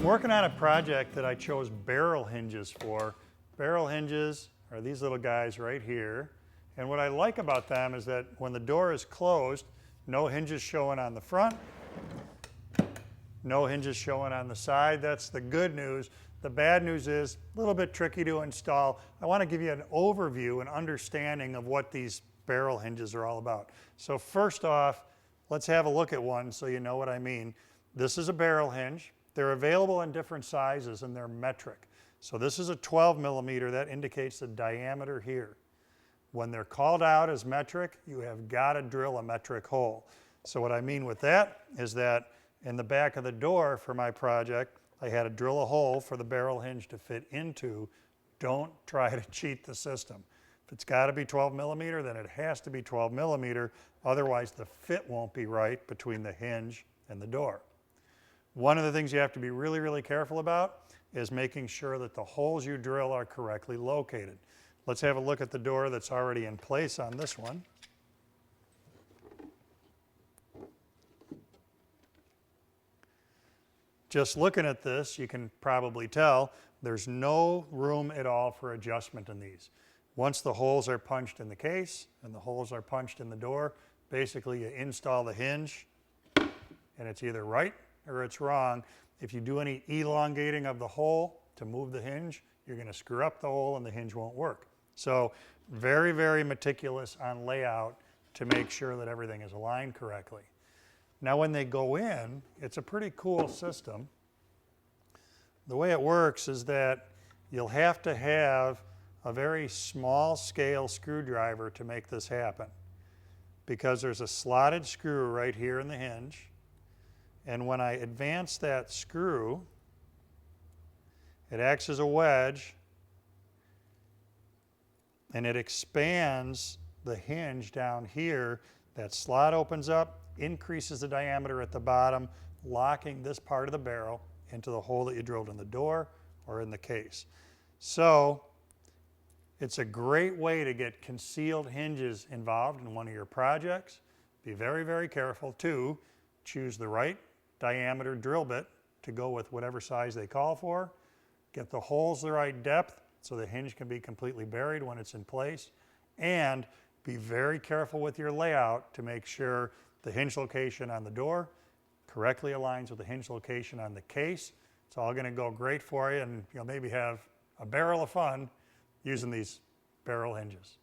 I'm working on a project that I chose barrel hinges for. Barrel hinges are these little guys right here. And what I like about them is that when the door is closed, no hinges showing on the front, no hinges showing on the side. That's the good news. The bad news is a little bit tricky to install. I want to give you an overview and understanding of what these barrel hinges are all about. So first off, let's have a look at one so you know what I mean. This is a barrel hinge. They're available in different sizes and they're metric. So this is a 12 millimeter. That indicates the diameter here. When they're called out as metric, you have got to drill a metric hole. So what I mean with that is that in the back of the door for my project, I had to drill a hole for the barrel hinge to fit into. Don't try to cheat the system. If it's got to be 12 millimeter, then it has to be 12 millimeter. Otherwise, the fit won't be right between the hinge and the door. One of the things you have to be really, really careful about is making sure that the holes you drill are correctly located. Let's have a look at the door that's already in place on this one. Just looking at this, you can probably tell there's no room at all for adjustment in these. Once the holes are punched in the case and the holes are punched in the door, basically you install the hinge and it's either right or it's wrong. If you do any elongating of the hole to move the hinge, you're going to screw up the hole and the hinge won't work. So very, very meticulous on layout to make sure that everything is aligned correctly. Now when they go in, it's a pretty cool system. The way it works is that you'll have to have a very small scale screwdriver to make this happen, because there's a slotted screw right here in the hinge, and when I advance that screw, it acts as a wedge and it expands the hinge down here. That slot opens up, increases the diameter at the bottom, locking this part of the barrel into the hole that you drilled in the door or in the case. So it's a great way to get concealed hinges involved in one of your projects. Be very, very careful to choose the right diameter drill bit to go with whatever size they call for. Get the holes the right depth so the hinge can be completely buried when it's in place. And be very careful with your layout to make sure the hinge location on the door correctly aligns with the hinge location on the case. It's all going to go great for you, and you'll maybe have a barrel of fun using these barrel hinges.